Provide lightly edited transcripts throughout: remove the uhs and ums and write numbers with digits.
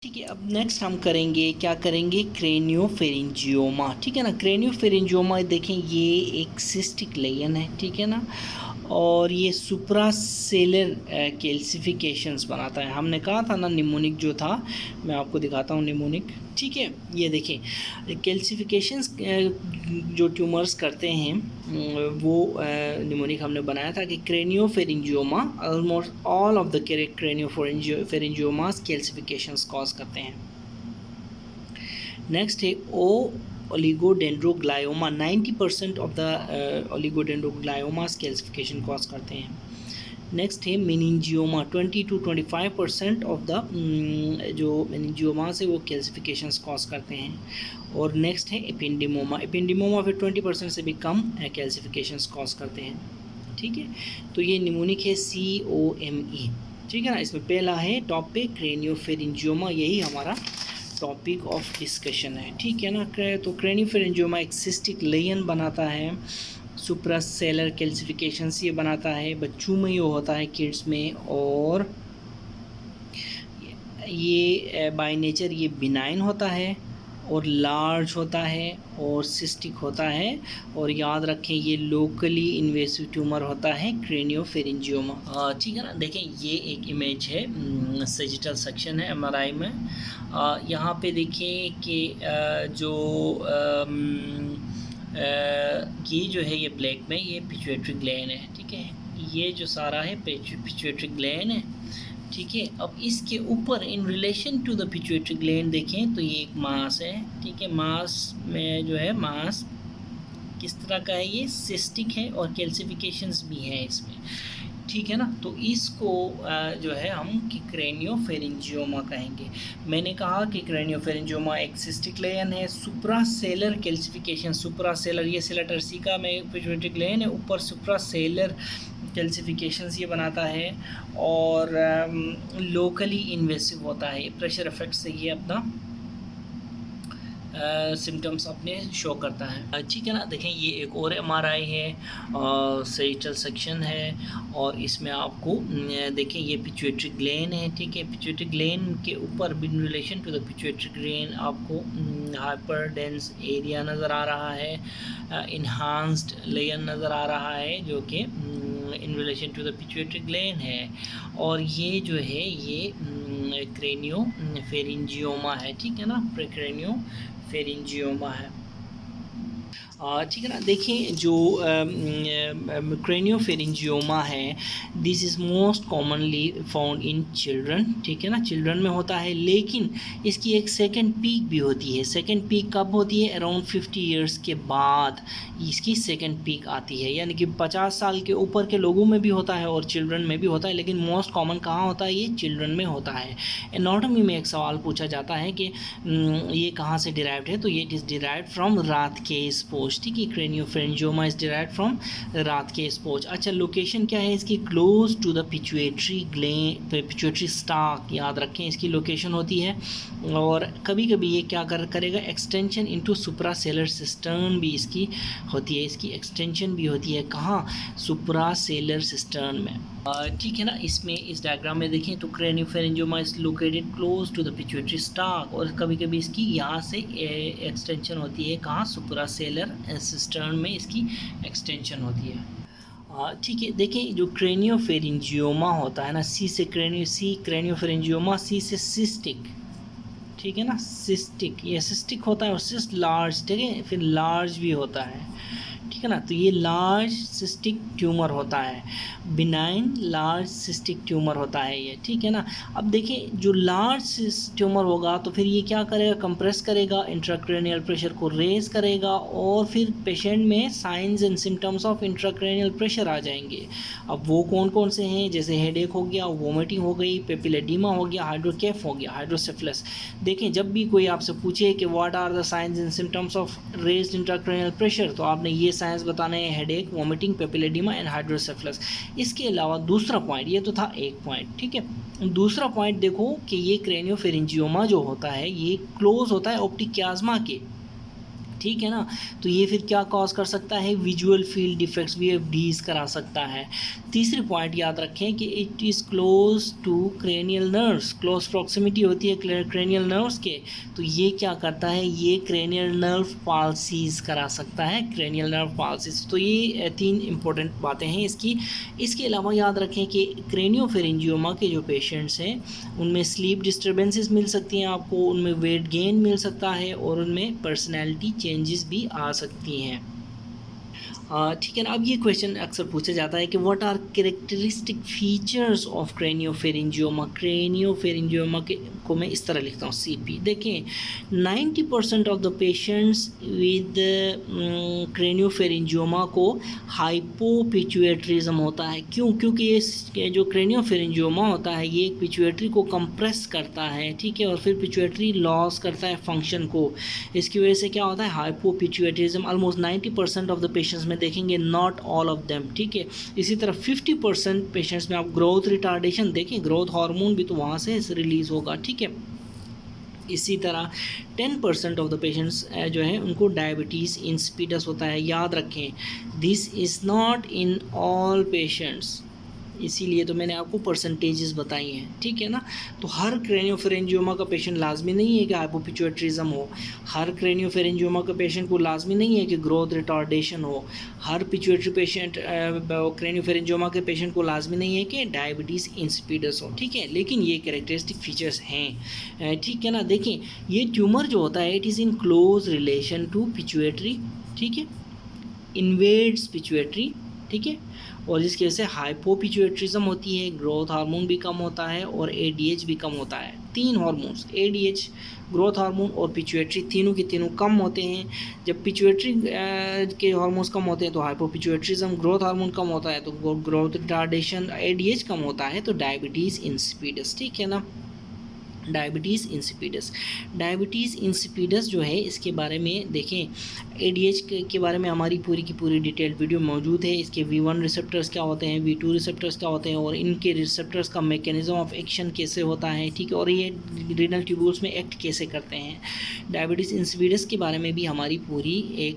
ठीक है, अब नेक्स्ट हम करेंगे, क्या करेंगे, क्रेनियोफेरिंजियोमा। ठीक है ना, क्रेनियोफेरिंजियोमा देखें, ये एक सिस्टिक लेयन है, ठीक है ना, और ये सुप्रासेलर कैल्सिफिकेशंस बनाता है। हमने कहा था ना निमोनिक जो था, मैं आपको दिखाता हूँ निमोनिक। ठीक है, ये देखें कैल्सिफिकेशंस जो ट्यूमर्स करते हैं वो निमोनिक हमने बनाया था कि craniopharyngioma, almost all of the craniopharyngiomas calcifications cause करते हैं। नेक्स्ट है oligodendroglioma, 90% of the oligodendrogliomas calcification cause करते हैं। नेक्स्ट है मेनिंजियोमा, 20 to 25% ऑफ द जो मेनिंजियोमास है वो कैल्सिफिकेशंस कॉज करते हैं। और नेक्स्ट है एपिंडिमोमा, एपिंडिमोमा फिर 20% से भी कम कैल्सिफिकेशंस कॉज करते हैं। ठीक है, तो ये निमोनिक है COME। ठीक है ना, इसमें पहला है टॉप पे क्रेनियोफेरिंजियोमा, यही हमारा टॉपिक ऑफ डिस्कशन है। ठीक है ना, तो क्रेनियोफेरिंजियोमा एक सिस्टिक लेयन बनाता है, सुप्रासेलर कैल्सिफिकेशंस ये बनाता है, बच्चों में ये होता है, किड्स में, और ये बाय नेचर ये बिनाइन होता है और लार्ज होता है और सिस्टिक होता है। और याद रखें ये लोकली इन्वेसिव ट्यूमर होता है क्रेनियोफेरिंजियोमा। ठीक है ना, देखें ये एक इमेज है, सजिटल सेक्शन है MRI में। यहाँ पे देखें कि जो ये जो है ये ब्लैक में ये पिट्यूटरी ग्लैंड है। ठीक है, ये जो सारा है पिट्यूटरी ग्लैंड है। ठीक है, अब इसके ऊपर in relation to the pituitary gland देखें तो ये एक मास है। ठीक है, मास में जो है मास किस तरह का है, ये सिस्टिक है और कैल्सिफिकेशंस भी हैं इसमें। ठीक है ना, तो इसको जो है हम कि क्रेनियोफेरिंजियोमा कहेंगे। मैंने कहा कि क्रेनियोफेरिंजियोमा एक सिस्टिक लेयन है, सुप्रासेलर कैल्सिफिकेशन, सुप्रासेलर ये सेलेटर सी का में पिट्यूटरी ग्लैंड है, ऊपर सुप्रासेलर कैल्सिफिकेशंस ये बनाता है और लोकली इन्वेसिव होता है, प्रेशर इफेक्ट से ये अपना सिम्टम्स अपने शो करता है। ठीक है ना, देखें ये एक और MRI है, सजिटल सेक्शन है, और इसमें आपको देखें ये पिट्यूटरी ग्लैंड है। ठीक है, पिट्यूटरी ग्लैंड के ऊपर in relation to the pituitary gland आपको हाइपर डेंस एरिया नज़र आ रहा है, इन्हांस्ड लेयर नज़र आ रहा है जो कि in relation to the pituitary gland है, और ये जो है ये क्रेनियोफेरिंजियोमा है। ठीक है ना, क्रेनियोफेरिंजियोमा है। ठीक है ना, देखिए जो क्रेनियोफेरिंजियोमा है, this is most commonly found in children. ठीक है ना, चिल्ड्रन में होता है, लेकिन इसकी एक सेकंड पीक भी होती है। सेकंड पीक कब होती है, अराउंड 50 ईयर्स के बाद इसकी सेकंड पीक आती है, यानी कि 50 साल के ऊपर के लोगों में भी होता है और चिल्ड्रन में भी होता है, लेकिन मोस्ट कॉमन कहाँ होता है, ये चिल्ड्रन में होता है। एनाटॉमी में एक सवाल पूछा जाता है कि ये कहाँ से डिराइव्ड है, तो ये it is derived from Rathke's pouch. ठीक है, craniopharyngioma is derived from Rathke's pouch. अच्छा, लोकेशन क्या है इसकी, close to the pituitary gland, pituitary stalk, याद रखें इसकी लोकेशन होती है। और कभी कभी ये क्या करेगा, एक्सटेंशन इनटू सुप्रासेलर सिस्टर्न भी इसकी होती है, इसकी एक्सटेंशन भी होती है, कहाँ, सुप्रासेलर सिस्टर्न में। ठीक है ना, इसमें इस डायग्राम में देखें तो craniopharyngioma is located close to the pituitary stalk, और कभी कभी इसकी यहाँ से एक्सटेंशन होती है, कहाँ, सुप्रासेलर सिस्टर्न में इसकी एक्सटेंशन होती है। ठीक है, देखें जो क्रेनियोफेरिंजियोमा होता है ना, सी क्रेनियोफेरिंजियोमा, सी से सिस्टिक। ठीक है ना, सिस्टिक, ये सिस्टिक होता है और सिस्ट लार्ज, ठीक है, फिर लार्ज भी होता है। ठीक है ना, तो ये लार्ज सिस्टिक ट्यूमर होता है, बिनाइन लार्ज सिस्टिक ट्यूमर होता है ये। ठीक है ना, अब देखिए जो लार्ज ट्यूमर होगा तो फिर ये क्या करेगा, कंप्रेस करेगा, इंट्राक्रेनियल प्रेशर को रेज करेगा, और फिर पेशेंट में signs and symptoms of intracranial pressure आ जाएंगे। अब वो कौन कौन से हैं, जैसे हेडेक हो गया, वोमिटिंग हो गई, पेपिलेडिमा हो गया, हाइड्रोकेफ हो गया, हाइड्रोसेफलस। देखें जब भी कोई आपसे पूछे कि what are the signs and symptoms of raised intracranial pressure, तो आपने ये साइंस बताने हैं, headache, vomiting, papilledema and hydrocephalus. इसके अलावा दूसरा पॉइंट, ये तो था एक पॉइंट, ठीक है, दूसरा पॉइंट देखो कि ये क्रेनियोफेरिंजियोमा जो होता है ये क्लोज होता है ऑप्टिक कियास्मा के। ठीक है ना। तो ये फिर क्या कॉज कर सकता है, विजुअल फील्ड डिफेक्ट्स, VFDs करा सकता है। तीसरी पॉइंट याद रखें कि it is close to cranial nerves, close proximity होती है क्रेनियल नर्व्स के, तो ये क्या करता है, ये क्रेनियल नर्व पाल्सीज करा सकता है, क्रेनियल नर्व पाल्सीज। तो ये 3 इंपॉर्टेंट बातें हैं इसकी। इसके अलावा याद रखें कि क्रेनियोफेरेंजियोमा के जो पेशेंट्स हैं उनमें स्लीप डिस्टर्बेंसेस मिल सकती हैं आपको, उनमें वेट गेन मिल सकता है और उनमें पर्सनैलिटी चेंजेस भी आ सकती हैं। ठीक है ना। अब ये क्वेश्चन अक्सर पूछा जाता है कि what are characteristic features of craniopharyngioma. Craniopharyngioma के को मैं इस तरह लिखता हूँ CP। देखें 90% of the patients with craniopharyngioma को हाइपोपिट्यूटरिज्म होता है। क्यों? क्योंकि ये जो क्रेनियोफेरेंजियोमा होता है ये पिट्यूटरी को कंप्रेस करता है, ठीक है, और फिर पिट्यूटरी लॉस करता है फंक्शन को। इसकी वजह से क्या होता है, hypopituitarism. Almost 90% of the patients में देखेंगे, नॉट ऑल ऑफ देम, ठीक है। इसी तरह 50% पेशेंट्स में आप ग्रोथ रिटार्डेशन देखें, ग्रोथ हार्मोन भी तो वहाँ से रिलीज होगा, ठीक है। इसी तरह 10% ऑफ द पेशेंट्स जो है उनको डायबिटीज़ इंसिपिडस होता है। याद रखें, this is not in all patients, इसीलिए तो मैंने आपको परसेंटेजेस बताई हैं, ठीक है ना। तो हर क्रेनियोफेरेंजियोमा का पेशेंट लाजमी नहीं है कि हाइपोपिट्यूटरिज्म हो, हर क्रेनियोफेरेंजियोमा का पेशेंट को लाजमी नहीं है कि ग्रोथ रिटार्डेशन हो, हर पिट्यूटरी पेशेंट क्रेनियोफेरेंजियोमा के पेशेंट को लाजमी नहीं है कि डायबिटीज़ इंसिपिडस हो, ठीक है। लेकिन ये कैरेक्टरिस्टिक फीचर्स हैं, ठीक है ना। देखें ये ट्यूमर जो होता है it is in close relation to pituitary, ठीक है, इन्वेड्स पिट्यूटरी, ठीक है, और जिसकी वजह से हाइपोपिट्यूटरिज्म होती है, ग्रोथ हार्मोन भी कम होता है और ADH भी कम होता है। 3 हार्मोन्स ADH, ग्रोथ हार्मोन और पिट्यूटरी, तीनों के तीनों कम होते हैं। जब पिट्यूटरी के हार्मोन्स कम होते हैं तो हाइपोपिट्यूटरिज्म, ग्रोथ हार्मोन कम होता है तो ग्रोथ रिटार्डेशन, ADH कम होता है तो डायबिटीज़ इंसिपिडस, ठीक है ना। डायबिटीज़ इंसिपिडस, डायबिटीज़ इंसिपिडस जो है इसके बारे में देखें, ADH के बारे में हमारी पूरी की पूरी डिटेल्ड वीडियो मौजूद है। इसके V1 रिसेप्टर्स क्या होते हैं, V2 रिसेप्टर्स क्या होते हैं और इनके रिसेप्टर्स का मैकेनिज्म ऑफ एक्शन कैसे होता है, ठीक है, और ये रीनल ट्यूब्यूल्स में एक्ट कैसे करते हैं। डायबिटीज़ इंसिपिडस के बारे में भी हमारी पूरी एक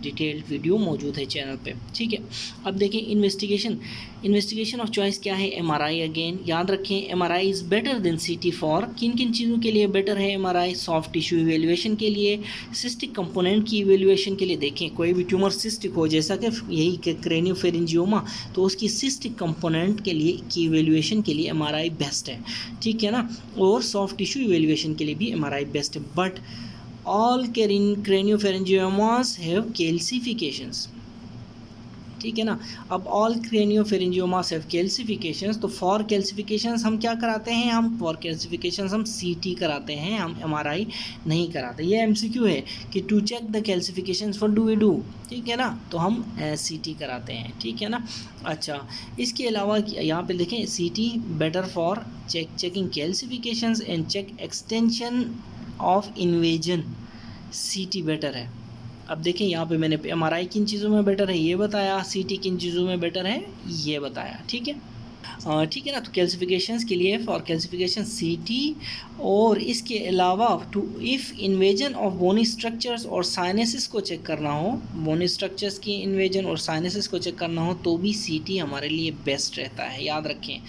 डिटेल्ड वीडियो मौजूद है चैनल पे, ठीक है। अब देखें इन्वेस्टिगेशन ऑफ चॉइस क्या है, MRI। अगेन याद रखें MRI is better than CT for किन किन चीज़ों के लिए बेटर है MRI, सॉफ्ट टिश्यू इवेल्युएशन के लिए, सिस्टिक कंपोनेंट की इवेल्युएशन के लिए। देखें कोई भी ट्यूमर सिस्टिक हो, जैसा कि यही क्रेनियोफेरेंजियोमा, तो उसकी सिस्टिक कंपोनेंट के लिए की इवेल्युएशन के लिए MRI बेस्ट है, ठीक है ना, और सॉफ्ट टिश्यू इवेल्युएशन के लिए भी MRI बेस्ट है। बट ऑल क्रेनियोफेरेंजियोमास हैव कैल्सिफिकेशंस, ठीक है ना। अब ऑल क्रेनियोफेरेंजियोमास हैव कैल्सिफिकेशंस, तो फॉर कैल्सिफिकेशंस हम क्या कराते हैं, हम फॉर कैल्सिफिकेशंस हम CT कराते हैं, हम MRI नहीं कराते। ये MCQ है कि to check the calcifications what do we do, ठीक है ना, तो हम CT कराते हैं, ठीक है ना। अच्छा, इसके अलावा यहाँ पे देखें CT better for checking calcifications and check extension of invasion, CT better है। अब देखें यहाँ पे मैंने MRI किन चीज़ों में बेटर है ये बताया, CT किन चीज़ों में बेटर है ये बताया, ठीक है, ठीक है ना। तो कैल्सिफिकेशंस के लिए फॉर कैल्सिफिकेशन CT, और इसके अलावा to if invasion of bony structures और साइनसिस को चेक करना हो, बोनी स्ट्रक्चर्स की इन्वेजन और साइनसिस को चेक करना हो तो भी CT हमारे लिए बेस्ट रहता है। याद रखें,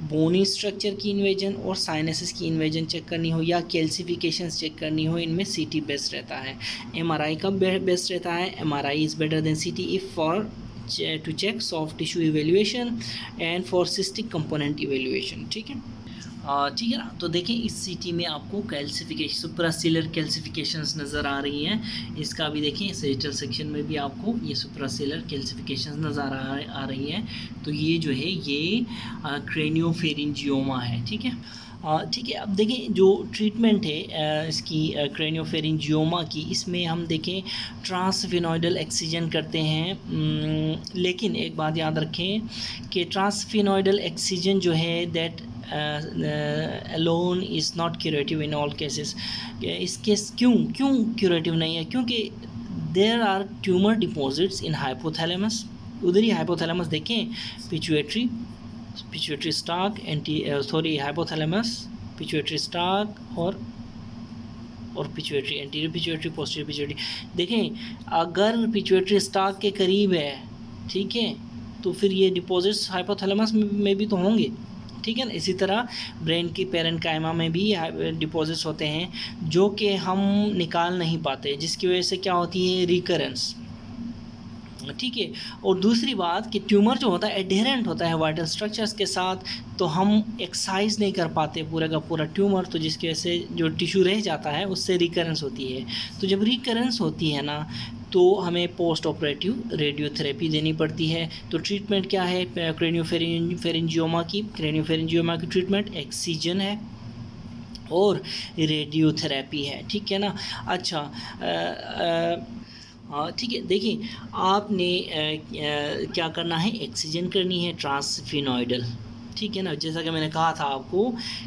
बोनी स्ट्रक्चर की इन्वेजन और साइनसिस की इन्वेजन चेक करनी हो या कैल्सिफिकेशंस चेक करनी हो, इनमें CT बेस्ट रहता है। MRI कब बेस्ट रहता है, MRI is better than CT if for to check soft tissue evaluation and for cystic component evaluation, ठीक है, ठीक है ना। तो देखें इस CT में आपको कैल्सिफिकेशन, सुप्रासेलर कैल्सिफिकेशंस नज़र आ रही हैं। इसका भी देखें सेरेटल सेक्शन में भी आपको ये सुप्रासेलर कैल्सिफिकेशंस नज़र आ रही हैं। तो ये जो है ये क्रेनियोफेरेंजियोमा है, ठीक है, ठीक है। अब देखें जो ट्रीटमेंट है इसकी क्रेनियोफेरेंजियोमा की, इसमें हम देखें ट्रांसफिनॉइडल एक्सीजन करते हैं, लेकिन एक बात याद रखें कि ट्रांसफिनॉइडल एक्सीजन जो है that alone is not curative in all cases. इसके क्यों क्यूरेटिव नहीं है, क्योंकि there are tumour deposits in hypothalamus, उधर ही हाइपोथैलेमस देखें, pituitary stalk hypothalamus, pituitary stalk और और pituitary, anterior pituitary, posterior pituitary. देखें अगर पिट्यूटरी स्टाक के करीब है, ठीक है, तो फिर ये डिपॉजिट्स हाइपोथैलेमस में भी तो होंगे, ठीक है ना। इसी तरह ब्रेन की पेरेन्काइमा में भी डिपॉजिट्स होते हैं जो कि हम निकाल नहीं पाते, जिसकी वजह से क्या होती है, रिकरेंस, ठीक है। और दूसरी बात कि ट्यूमर जो होता है एडहेरेंट होता है वाइटल स्ट्रक्चर्स के साथ, तो हम एक्सरसाइज नहीं कर पाते पूरा का पूरा ट्यूमर, तो जिसकी वजह से जो टिश्यू रह जाता है उससे रिकरेंस होती है। तो जब रिकरेंस होती है ना, तो हमें पोस्ट ऑपरेटिव रेडियोथेरेपी देनी पड़ती है। तो ट्रीटमेंट क्या है क्रेनियोफेरेंजियोमा की ट्रीटमेंट एक्सीजन है और रेडियोथेरेपी है, ठीक है ना। अच्छा, हाँ ठीक है। देखिए आपने क्या करना है, एक्सीजन करनी है ट्रांसफिनॉइडल, ठीक है ना। जैसा कि मैंने कहा था आपको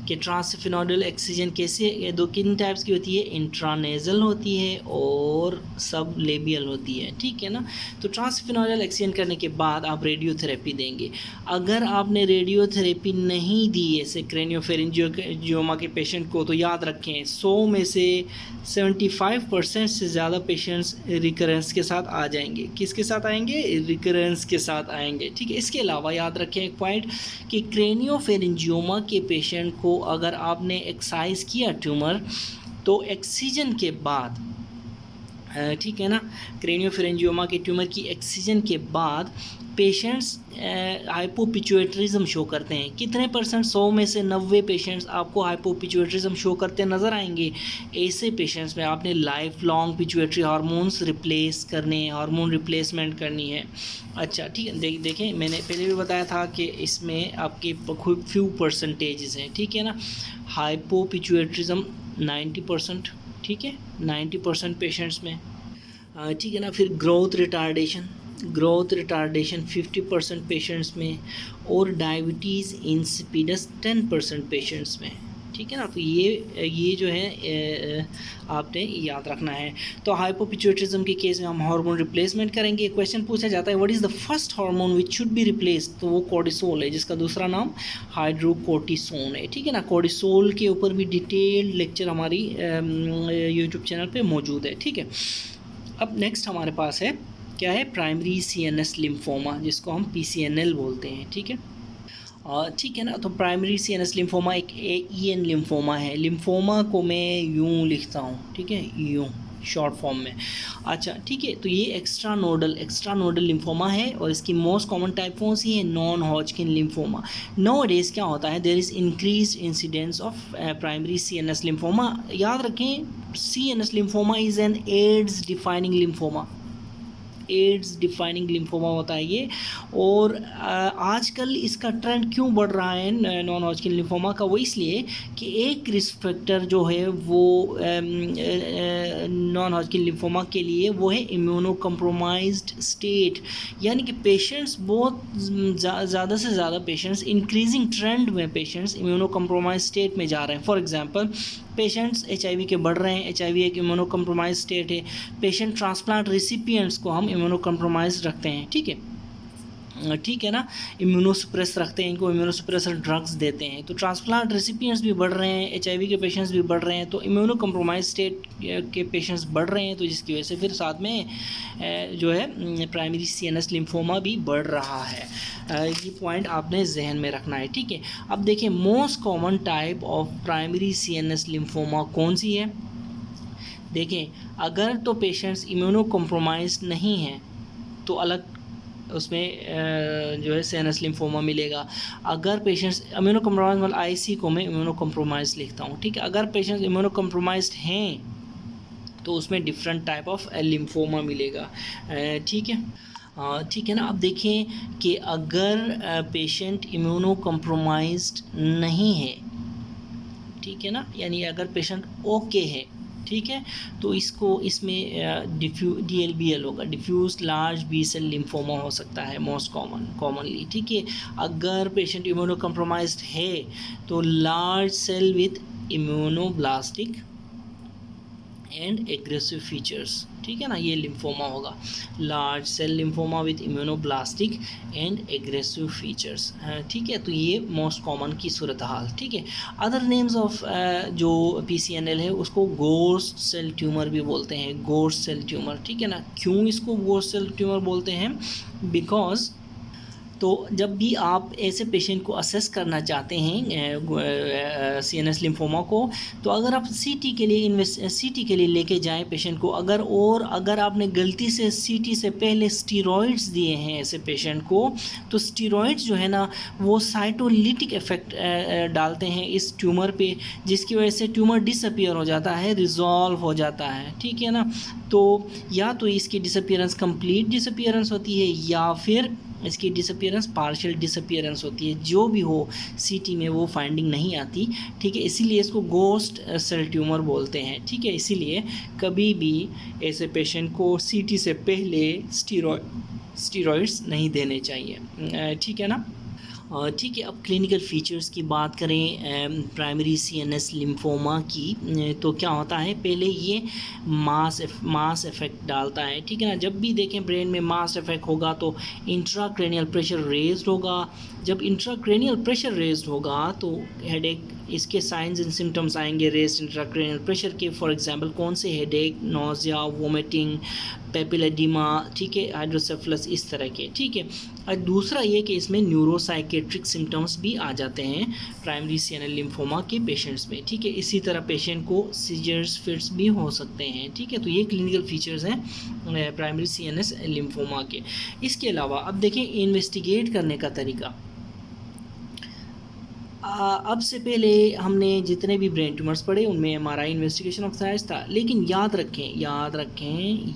कि ट्रांसफिनॉइडल एक्सीजन कैसे, दो किन टाइप्स की होती है, इंट्रानेजल होती है और सब लेबियल होती है, ठीक है ना। तो ट्रांसफिनॉइडल एक्सीजन करने के बाद आप रेडियोथेरेपी देंगे। अगर आपने रेडियोथेरेपी नहीं दी ऐसे क्रेनियोफेरेंजियोमा के पेशेंट को, तो याद रखें 100 में से 75% से ज़्यादा पेशेंट्स रिकरेंस के साथ आ जाएंगे। किसके साथ आएंगे, रिकरेंस के साथ आएंगे, ठीक है। इसके अलावा याद रखें एक पॉइंट कि क्रेनियोफेरेंजियोमा के पेशेंट को अगर आपने एक्साइज किया ट्यूमर, तो एक्सीजन के बाद, ठीक है ना, क्रेनियोफेरेंजियोमा के ट्यूमर की एक्सीजन के बाद पेशेंट्स हाइपोपिट्यूटरिज्म शो करते हैं। कितने परसेंट, 100 में से 90 पेशेंट्स आपको हाइपोपिट्यूटरिज्म शो करते नज़र आएंगे। ऐसे पेशेंट्स में आपने life long pituitary hormones replace करने, हार्मोन रिप्लेसमेंट करनी है। अच्छा ठीक है, देखें मैंने पहले भी बताया था कि इसमें आपके फ्यू परसेंटेजेस हैं, ठीक है ना। हाइपोपिट्यूटरिज्म 90%, ठीक है, 90% पेशेंट्स में, ठीक है ना। फिर ग्रोथ रिटार्डेशन 50% पेशेंट्स में, और डायबिटीज़ इंसिपिडस 10% पेशेंट्स में, ठीक है ना। तो ये जो है आपने याद रखना है। तो हाइपोपिट्यूटरिज्म के केस में हम हार्मोन रिप्लेसमेंट करेंगे। क्वेश्चन पूछा जाता है what is the first hormone which should be replaced, तो वो कोर्टिसोल है, जिसका दूसरा नाम हाइड्रोकोर्टिसोन है, ठीक है ना। कोर्टिसोल के ऊपर भी डिटेल्ड लेक्चर हमारी यूट्यूब चैनल पे मौजूद है, ठीक है। अब नेक्स्ट हमारे पास है क्या है, प्राइमरी CNS लिम्फोमा, जिसको हम PCNL बोलते हैं, ठीक है। ठीक है ना। तो प्राइमरी CNS लिम्फोमा एक EN लिम्फोमा है। लिम्फोमा को मैं यूँ लिखता हूँ, ठीक है, यूँ शॉर्ट फॉर्म में। अच्छा ठीक है, तो ये एक्स्ट्रा नोडल लिम्फोमा है, और इसकी मोस्ट कॉमन टाइप कौन सी है, नॉन हॉजकिन लिम्फोमा। नाउअडेज क्या होता है, there is increase incidence of primary CNS lymphoma. याद रखें CNS lymphoma is an AIDS defining lymphoma, AIDS defining lymphoma होता है ये। और आजकल इसका ट्रेंड क्यों बढ़ रहा है नॉन हॉजकिन लिम्फोमा का, वो इसलिए कि एक रिस्क फैक्टर जो है वो नॉन हॉजकिन लिम्फोमा के लिए वो है इम्यूनो कम्प्रोमाइज्ड स्टेट, यानी कि पेशेंट्स बहुत ज़्यादा से ज़्यादा पेशेंट्स, इंक्रीजिंग ट्रेंड में पेशेंट्स इम्यूनो कम्प्रोमाइज स्टेट में जा रहे हैं। फॉर एग्जांपल पेशेंट्स HIV के बढ़ रहे हैं, HIV एक इम्यूनो कम्प्रोमाइज स्टेट है। पेशेंट ट्रांसप्लांट रिसिपिएंट्स को हम इम्यूनो कम्प्रोमाइज रखते हैं, ठीक है, ठीक है ना, इम्यूनोसप्रेस रखते हैं, इनको इम्यूनोसप्रेसर ड्रग्स देते हैं। तो ट्रांसप्लांट रेसिपिएंट्स भी बढ़ रहे हैं, HIV के पेशेंट्स भी बढ़ रहे हैं, तो इम्यूनो कम्प्रोमाइज स्टेट के पेशेंट्स बढ़ रहे हैं, तो जिसकी वजह से फिर साथ में जो है प्राइमरी CNS लिम्फोमा भी बढ़ रहा है। ये पॉइंट आपने जहन में रखना है, ठीक है। अब देखिए most common type of primary CNS lymphoma कौन सी है। देखें अगर तो पेशेंट्स इम्यूनो कम्प्रोमाइज नहीं हैं तो अलग उसमें जो है CNS लिम्फोमा मिलेगा। अगर पेशेंट्स इम्यूनो कम्प्रोमाइज, मतलब IC को मैं इम्यूनो कम्प्रोमाइज लिखता हूँ, ठीक है। अगर पेशेंट्स इम्यूनो कम्प्रोमाइज्ड हैं तो उसमें डिफरेंट टाइप ऑफ लिम्फोमा मिलेगा, ठीक है, ठीक है ना। अब देखें कि अगर पेशेंट इम्यूनो कम्प्रोमाइज्ड नहीं है, ठीक है ना, यानी अगर पेशेंट ओके है, ठीक है, तो इसमें DLBL होगा, diffuse large B cell lymphoma हो सकता है मोस्ट कॉमनली, ठीक है। अगर पेशेंट इम्यूनो कम्प्रोमाइज्ड है तो large cell with immunoblastic and aggressive features, ठीक है ना, ये लिम्फोमा होगा। Large cell lymphoma with immunoblastic and aggressive features, ठीक है, तो ये मोस्ट कॉमन की सूरत हाल, ठीक है। अदर नेम्स ऑफ जो PCNL है उसको गोस्ट सेल ट्यूमर भी बोलते हैं, गोस्ट सेल ट्यूमर, ठीक है ना। क्यों इसको गोस्ट सेल ट्यूमर बोलते हैं? बिकॉज तो जब भी आप ऐसे पेशेंट को असेस करना चाहते हैं CNS लिम्फोमा को, तो अगर आप CT के लिए लेके जाएं पेशेंट को, अगर आपने गलती से CT से पहले स्टीरॉइड्स दिए हैं ऐसे पेशेंट को, तो स्टीरॉइड्स जो है ना वो साइटोलिटिक इफेक्ट डालते हैं इस ट्यूमर पे, जिसकी वजह से ट्यूमर डिसअपीयर हो जाता है, रिजॉल्व हो जाता है, ठीक है ना। तो या तो इसकी डिसअपीयरेंस कंप्लीट डिसअपीयरेंस होती है या फिर इसकी डिसअपीयरेंस पार्शियल डिसअपीयरेंस होती है, जो भी हो CT में वो फाइंडिंग नहीं आती, ठीक है। इसीलिए इसको गोस्ट सेल ट्यूमर बोलते हैं, ठीक है। इसीलिए कभी भी ऐसे पेशेंट को CT से पहले स्टीरॉइड्स नहीं देने चाहिए, ठीक है ना। ठीक है, अब क्लिनिकल फीचर्स की बात करें प्राइमरी CNS लिम्फोमा की, तो क्या होता है, पहले ये मास इफेक्ट डालता है, ठीक है ना। जब भी देखें ब्रेन में मास इफेक्ट होगा तो इंट्राक्रेनियल प्रेशर रेज्ड होगा। जब इंट्राक्रेनियल प्रेशर रेज्ड होगा तो हेडेक, इसके साइंस एंड सिम्टम्स आएंगे रेज्ड इंट्राक्रेनियल प्रेशर के। फॉर एग्जांपल कौन से? हेडेक, नोजिया, वोमिटिंग, पेपिलेडिमा, ठीक है, हाइड्रोसेफलस, इस तरह के, ठीक है। और दूसरा ये कि इसमें न्यूरोसाइकेट्रिक सिम्टम्स भी आ जाते हैं प्राइमरी CNS लिम्फोमा के पेशेंट्स में, ठीक है। इसी तरह पेशेंट को सीजर्स, फिट्स भी हो सकते हैं, ठीक है। तो ये क्लिनिकल फीचर्स हैं प्राइमरी CNS लिम्फोमा के। इसके अलावा अब देखें इन्वेस्टिगेट करने का तरीका। अब से पहले हमने जितने भी ब्रेन ट्यूमर्स पढ़े उनमें MRI इन्वेस्टिगेशन ऑफ साइज था, लेकिन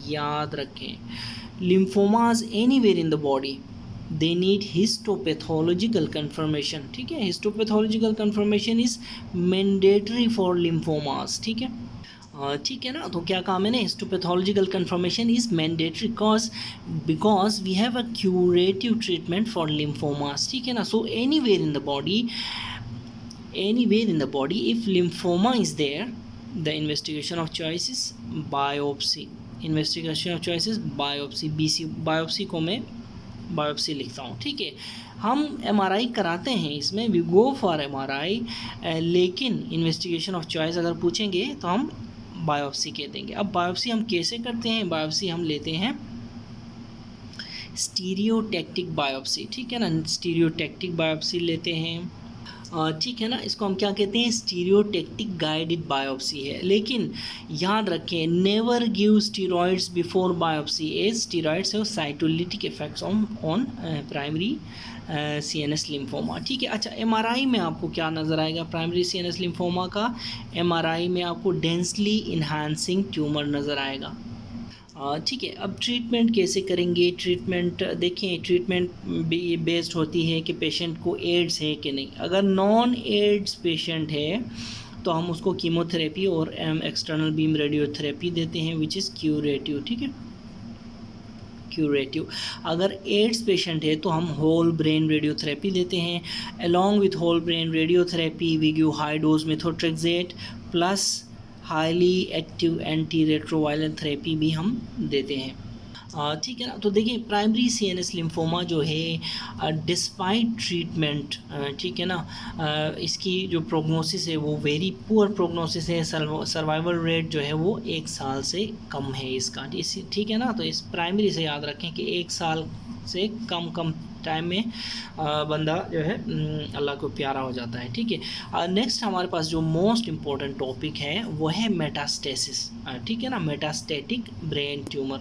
याद रखें lymphomas anywhere in the body they need histopathological confirmation, ठीक है। Histopathological confirmation is mandatory for lymphomas, ठीक है, ठीक है ना। तो क्या काम है ना, histopathological confirmation is mandatory because we have a curative treatment for lymphomas, ठीक है ना। So anywhere in the body if lymphoma is there, the investigation of choice is biopsy, biopsy को मैं बायोप्सी लिखता हूँ, ठीक है। हम MRI कराते हैं इसमें, वी गो फॉर MRI, लेकिन इन्वेस्टिगेशन ऑफ चॉइस अगर पूछेंगे तो हम बायोप्सी कह देंगे। अब बायोप्सी हम कैसे करते हैं? बायोप्सी हम लेते हैं स्टीरियोटैक्टिक बायोप्सी, ठीक है ना, स्टीरियोटैक्टिक बायोप्सी लेते हैं, ठीक है ना। इसको हम क्या कहते हैं? स्टीरियोटैक्टिक गाइडेड बायोप्सी है। लेकिन याद रखें, never give steroids before biopsy, as steroids have cytolytic effects on primary CNS lymphoma, ठीक है। अच्छा, MRI में आपको क्या नज़र आएगा प्राइमरी CNS लिम्फोमा का? MRI में आपको डेंसली इन्हांसिंग ट्यूमर नज़र आएगा, ठीक है। अब ट्रीटमेंट कैसे करेंगे? ट्रीटमेंट देखें, ट्रीटमेंट भी बेस्ड होती है कि पेशेंट को एड्स है कि नहीं। अगर नॉन एड्स पेशेंट है तो हम उसको कीमोथेरेपी और एक्सटर्नल बीम रेडियोथेरेपी देते हैं, विच इज़ क्यूरेटिव, ठीक है, क्यूरेटिव। अगर एड्स पेशेंट है तो हम होल ब्रेन रेडियोथेरेपी देते हैं। Along with whole brain radiotherapy we give high dose methotrexate plus highly active anti retroviral therapy भी हम देते हैं, ठीक है ना। तो देखिए प्राइमरी CNS लिम्फोमा जो है डिस्पाइट ट्रीटमेंट, ठीक है ना, इसकी जो प्रोग्नोसिस है वो वेरी पुअर प्रोग्नोसिस है। सर्वाइवल रेट जो है वो 1 साल से कम है इसका, ठीक है ना। तो इस प्राइमरी से याद रखें कि 1 साल से कम टाइम में बंदा जो है अल्लाह को प्यारा हो जाता है, ठीक है। नेक्स्ट हमारे पास जो मोस्ट इम्पॉर्टेंट टॉपिक है वो है मेटास्टेसिस, ठीक है ना, मेटास्टेटिक ब्रेन ट्यूमर,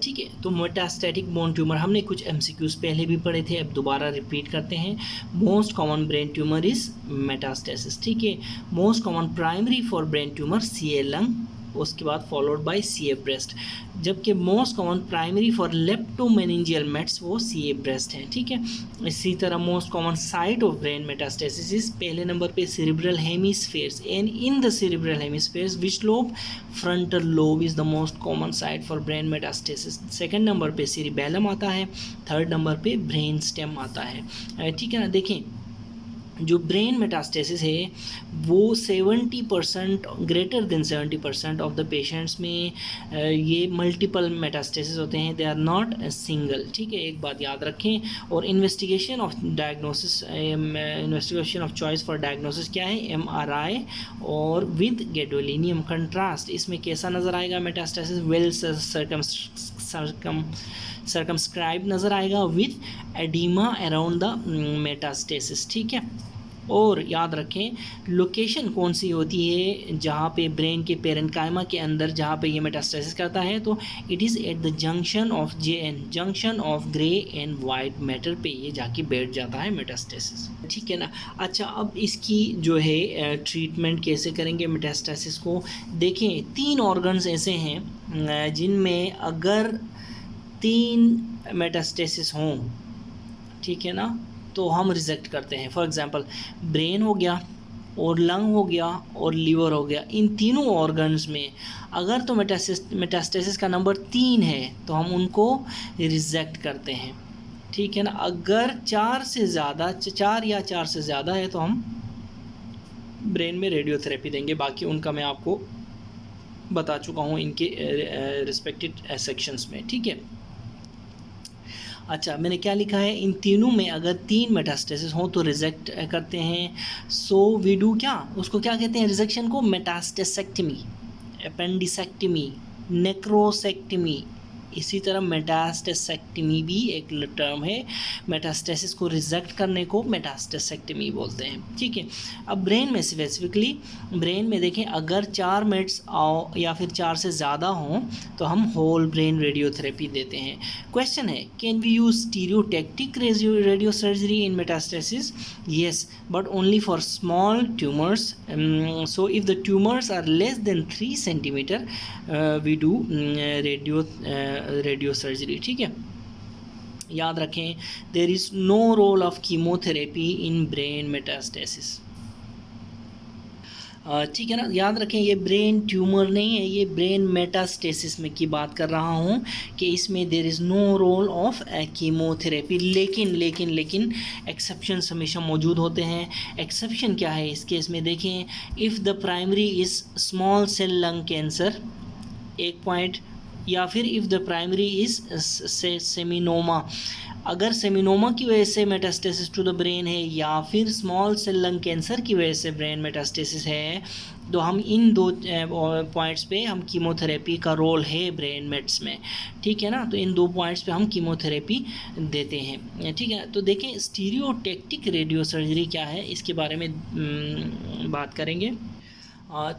ठीक है। तो मेटास्टेटिक बोन ट्यूमर हमने कुछ MCQs पहले भी पढ़े थे, अब दोबारा रिपीट करते हैं। Most common brain tumour is metastasis, ठीक है। Most common primary for brain tumour CA lung, उसके बाद फॉलोड बाय CA ब्रेस्ट, जबकि most common primary for leptomeningeal mets वो CA ब्रेस्ट हैं, ठीक है। इसी तरह most common site of brain metastasis पहले नंबर पे cerebral hemispheres, and in the cerebral hemispheres which lobe? Frontal lobe is the most common site for brain metastasis. Second number पे सेरिबेलम आता है, थर्ड नंबर पे ब्रेन स्टेम आता है, ठीक है ना। देखें जो ब्रेन मेटास्टेसिस है वो 70% greater than 70% of the patients में ये मल्टीपल मेटास्टेसिस होते हैं, दे आर नॉट सिंगल। ठीक है, एक बात याद रखें। और investigation of diagnosis, investigation of choice for diagnosis क्या है, MRI और विद गैडोलिनियम कंट्रास्ट। इसमें कैसा नज़र आएगा मेटास्टेसिस, वेल सर्कमस्क्राइब नज़र आएगा with oedema around the metastasis. ठीक है, और याद रखें लोकेशन कौन सी होती है जहाँ पे ब्रेन के पेरेन्काइमा के अंदर जहाँ पे ये मेटास्टेसिस करता है, तो it is at the junction of JN, junction of grey and white matter पे ये जाके बैठ जाता है मेटास्टेसिस। ठीक है ना। अच्छा, अब इसकी जो है ट्रीटमेंट कैसे करेंगे मेटास्टेसिस को, देखें 3 ऑर्गन्स ऐसे हैं जिनमें अगर 3 मेटास्टेसिस हों, ठीक है ना, तो हम रिजेक्ट करते हैं। फॉर एग्जांपल ब्रेन हो गया और लंग हो गया और लीवर हो गया, इन तीनों ऑर्गन्स में अगर तो मेटास्टेसिस का नंबर 3 है तो हम उनको रिजेक्ट करते हैं। ठीक है ना। अगर 4 से ज़्यादा, 4 या 4 से ज़्यादा है तो हम ब्रेन में रेडियोथेरेपी देंगे। बाकी उनका मैं आपको बता चुका हूँ इनके रिस्पेक्टेड सेक्शंस में। ठीक है। अच्छा, मैंने क्या लिखा है, इन तीनों में अगर 3 मेटास्टेसिस हों तो रिजेक्ट करते हैं। सो वी डू क्या, उसको क्या कहते हैं रिजेक्शन को, मेटास्टेसेक्टमी, एपेंडिसेक्टमी, नेक्रोसेक्टमी। इसी तरह मेटास्टेसेक्टमी भी एक टर्म है, मेटास्टेसिस को रिजेक्ट करने को मेटास्टेसेक्टमी बोलते हैं। ठीक है। अब ब्रेन में स्पेसिफिकली, ब्रेन में देखें अगर 4 मेट्स आओ या फिर 4 से ज़्यादा हों तो हम होल ब्रेन रेडियोथेरेपी देते हैं। क्वेश्चन है, can we use stereotactic radio surgery in metastasis? Yes, but only for small tumours. So if the tumours are less than 3 centimetre we do radio surgery. ठीक है, याद रखें there is no role of chemotherapy in brain metastasis. ठीक है ना। याद रखें ये ब्रेन ट्यूमर नहीं है, ये ब्रेन मेटास्टेसिस में की बात कर रहा हूँ कि इसमें there is no role of chemotherapy. लेकिन एक्सेप्शंस हमेशा मौजूद होते हैं। एक्सेप्शन क्या है इस केस में, देखें if the primary is small cell lung cancer, एक पॉइंट, या फिर if the primary is seminoma, अगर सेमिनोमा की वजह से मेटास्टेसिस टू द ब्रेन है या फिर स्मॉल सेल लंग कैंसर की वजह से ब्रेन मेटास्टेसिस है, तो हम इन 2 पॉइंट्स पे हम कीमोथेरेपी का रोल है ब्रेन मेट्स में। ठीक है ना, तो इन 2 पॉइंट्स पे हम कीमोथेरेपी देते हैं। ठीक है, तो देखें स्टीरियोटैक्टिक रेडियो सर्जरी क्या है, इसके बारे में बात करेंगे।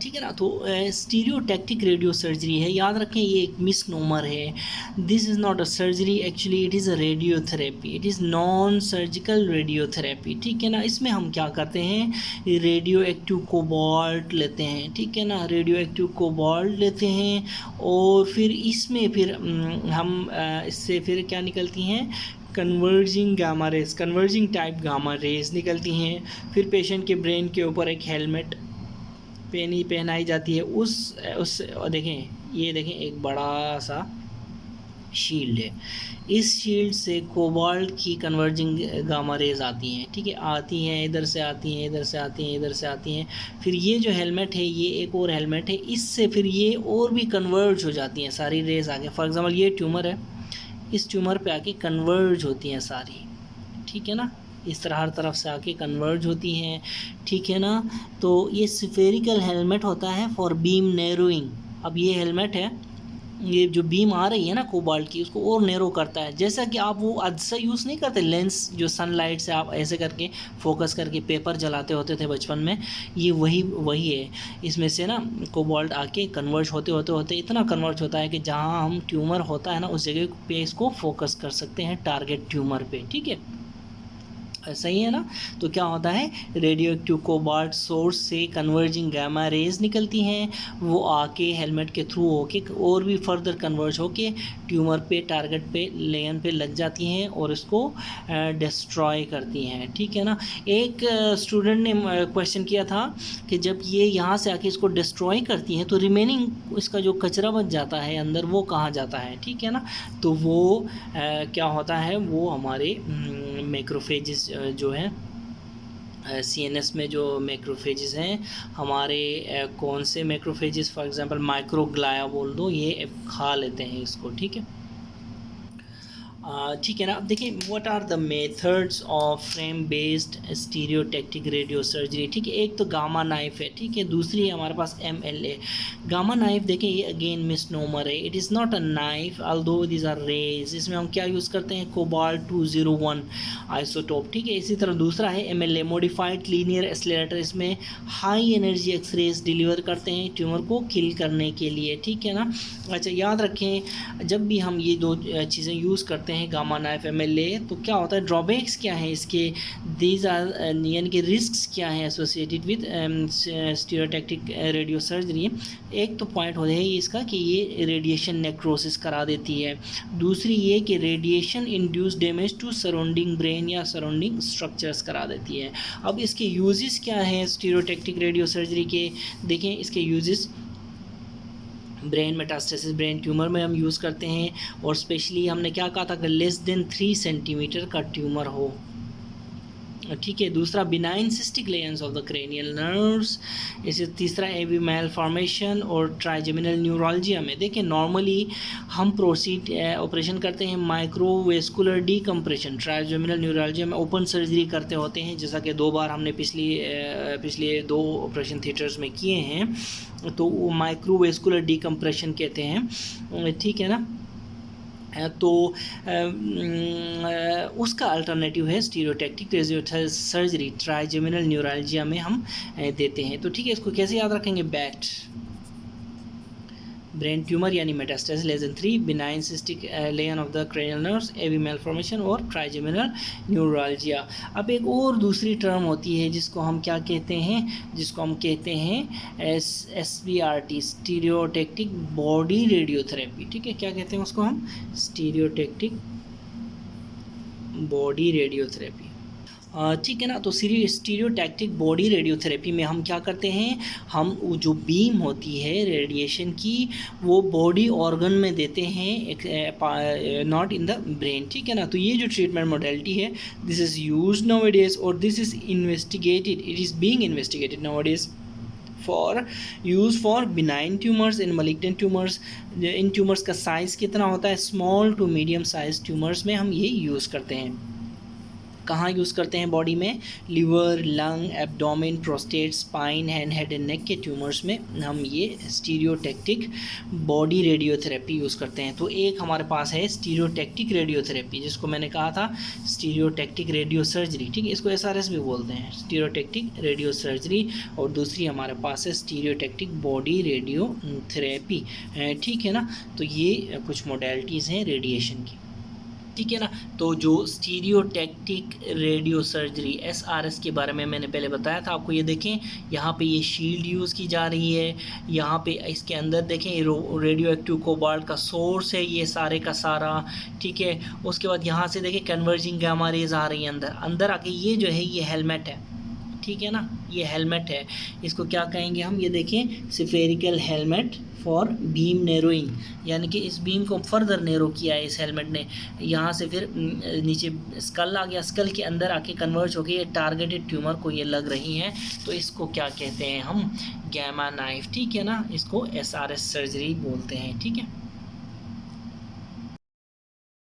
ठीक है ना। तो स्टीरियोटैक्टिक रेडियो सर्जरी है, याद रखें ये एक मिसनोमर है। This is not a surgery, actually it is a radiotherapy, it is non surgical radiotherapy. ठीक है ना। इसमें हम क्या करते हैं, रेडियो एक्टिव कोबाल्ट लेते हैं। ठीक है ना, रेडियो एक्टिव कोबाल्ट लेते हैं और फिर इसमें फिर हम इससे फिर क्या निकलती हैं, converging gamma rays, converging type gamma rays निकलती हैं। फिर पेशेंट के ब्रेन के ऊपर एक हेलमेट पहनाई जाती है। उस देखें, ये देखें एक बड़ा सा शील्ड है, इस शील्ड से कोबाल्ट की कन्वर्जिंग गामा रेज आती हैं। ठीक है, आती हैं, इधर से आती हैं, इधर से आती हैं, इधर से आती हैं। फिर ये जो हेलमेट है, ये एक और हेलमेट है, इससे फिर ये और भी कन्वर्ज हो जाती हैं सारी रेज आगे। फॉर एग्जांपल ये ट्यूमर है, इस ट्यूमर पे आके कन्वर्ज होती हैं सारी। ठीक है ना, इस तरह हर तरफ से आके कन्वर्ज होती हैं। ठीक है ना। तो ये स्फेरिकल हेलमेट होता है फॉर बीम नैरोइंग। अब ये हेलमेट है, ये जो बीम आ रही है ना कोबाल्ट की, उसको और नैरो करता है। जैसा कि आप वो अदसा यूज़ नहीं करते लेंस, जो सनलाइट से आप ऐसे करके फोकस करके पेपर जलाते होते थे बचपन में, ये वही है। इसमें से ना कोबाल्ट आके कन्वर्ज होते इतना कन्वर्ज होता है कि जहाँ हम ट्यूमर होता है ना उस जगह पे इसको फोकस कर सकते हैं, टारगेट ट्यूमर पे। ठीक है, सही है ना। तो क्या होता है, रेडियो एक्टिव कोबाल्ट सोर्स से कन्वर्जिंग गामा रेज निकलती हैं, वो आके हेलमेट के थ्रू होके और भी फर्दर कन्वर्ज होके ट्यूमर पे, टारगेट पे, लेगन पे लग जाती हैं और इसको डिस्ट्रॉय करती हैं। ठीक है ना। एक स्टूडेंट ने क्वेश्चन किया था कि जब ये यहाँ से आके इसको डिस्ट्रॉय करती हैं तो रिमेनिंग इसका जो कचरा बच जाता है अंदर, वो कहाँ जाता है। ठीक है ना। तो वो क्या होता है, वो हमारे मैक्रोफेजेस जो है CNS में जो मैक्रोफेजेस हैं हमारे, कौन से मैक्रोफेजेस, फॉर एग्जांपल माइक्रोग्लाया बोल दो, ये खा लेते हैं इसको, ठीक है। ठीक है ना। अब देखिए what are the methods of frame based stereotactic radio surgery, ठीक है। एक तो गामा नाइफ है, ठीक है, दूसरी है हमारे पास MLA। गामा नाइफ देखें ये अगेन मिसनोमर है, it is not a knife although these are rays. इसमें हम क्या यूज़ करते हैं, कोबाल्ट 201 आइसोटोप, ठीक है। इसी तरह दूसरा है MLA मॉडिफाइड लीनियर एक्सेलरेटर, इसमें हाई एनर्जी एक्सरेज डिलीवर करते हैं ट्यूमर को किल करने के लिए, ठीक है ना। अच्छा याद रखें जब भी हम ये दो चीज़ें यूज़ करते हैं गामा नाइफ MLA, तो क्या होता है, ड्रॉबैक्स क्या हैं इसके, दीज आर यानी कि रिस्क्स क्या हैं associated with stereotactic radio surgery. एक तो पॉइंट हो है इसका कि ये रेडिएशन नेक्रोसिस करा देती है, दूसरी ये कि radiation induce damage to surrounding brain या सराउंडिंग स्ट्रक्चर्स करा देती है। अब इसके यूजेस क्या हैं स्टीरियोटैक्टिक रेडियो सर्जरी के, देखें इसके uses, brain metastasis, brain tumour में हम यूज़ करते हैं, और स्पेशली हमने क्या कहा था कि लेस देन 3 सेंटीमीटर का ट्यूमर हो, ठीक है। दूसरा benign cystic layers of the cranial nerves, इसे तीसरा एवी मैलफॉर्मेशन और ट्राइजेमिनल न्यूरोलजिया में देखें नॉर्मली हम प्रोसीड ऑपरेशन करते हैं माइक्रोवेस्कुलर डीकम्प्रेशन, ट्राइजेमिनल न्यूरोलजिया में ओपन सर्जरी करते होते हैं, जैसा कि 2 बार हमने पिछले 2 ऑपरेशन थिएटर्स में किए हैं, तो वो माइक्रोवेस्कुलर डीकम्प्रेशन कहते हैं, ठीक है ना। तो उसका अल्टरनेटिव है stereotactic radio surgery, trigeminal neuroglia में हम देते हैं। तो ठीक है, इसको कैसे याद रखेंगे, बैट ब्रेन ट्यूमर यानी metastasis less than 3, benign cystic layer of the cranial nerves, AV malformation और ट्राइजेमिनल न्यूरोलजिया। अब एक और दूसरी टर्म होती है जिसको हम क्या कहते हैं, जिसको हम कहते हैं SBRT, स्टीरियोटैक्टिक बॉडी रेडियोथेरेपी, ठीक है। क्या कहते हैं उसको हम, स्टीरियोटैक्टिक बॉडी रेडियोथेरेपी, ठीक है ना। तो स्टीरियोटैक्टिक बॉडी रेडियोथेरेपी में हम क्या करते हैं, हम वो जो बीम होती है रेडिएशन की वो बॉडी ऑर्गन में देते हैं, नॉट इन द ब्रेन, ठीक है ना। तो ये जो ट्रीटमेंट मोडेलिटी है दिस इज़ यूज्ड नाउअडेज और this is investigated, it is being investigated nowadays for use for benign tumours in malignant tumours. इन ट्यूमर्स का साइज़ कितना होता है, small to medium size tumours में हम ये यूज़ करते हैं। कहाँ यूज़ करते हैं बॉडी में, liver, lung, abdomen, prostate, spine, head and neck के ट्यूमर्स में हम ये स्टीरियोटैक्टिक बॉडी रेडियोथेरेपी यूज़ करते हैं। तो एक हमारे पास है स्टीरियोटैक्टिक रेडियोथेरेपी, जिसको मैंने कहा था स्टीरियोटैक्टिक रेडियो सर्जरी, ठीक है, इसको SRS भी बोलते हैं, स्टीरियोटैक्टिक रेडियो सर्जरी, और दूसरी हमारे पास है स्टीरियोटैक्टिक बॉडी रेडियोथेरेपी, ठीक है ना। तो ये कुछ मोडेलिटीज़ हैं रेडिएशन की, ठीक है ना। तो जो स्टीरियोटैक्टिक रेडियो सर्जरी SRS के बारे में मैंने पहले बताया था आपको, ये देखें यहाँ पे ये शील्ड यूज़ की जा रही है, यहाँ पे इसके अंदर देखें रेडियो एक्टिव कोबाल्ट का सोर्स है ये सारे का सारा, ठीक है। उसके बाद यहाँ से देखें कन्वर्जिंग गामा रेज आ रही है अंदर आके, ये जो है ये हेलमेट है, ठीक है ना, ये हेलमेट है, इसको क्या कहेंगे हम, ये देखें spherical helmet for beam narrowing, यानी कि इस बीम को फर्दर नैरो किया है इस हेलमेट ने, यहाँ से फिर नीचे स्कल आ गया, स्कल के अंदर आके कन्वर्ज हो गई, ये टारगेटेड ट्यूमर को ये लग रही हैं, तो इसको क्या कहते हैं हम, गैमा नाइफ, ठीक है ना, इसको SRS सर्जरी बोलते हैं, ठीक है।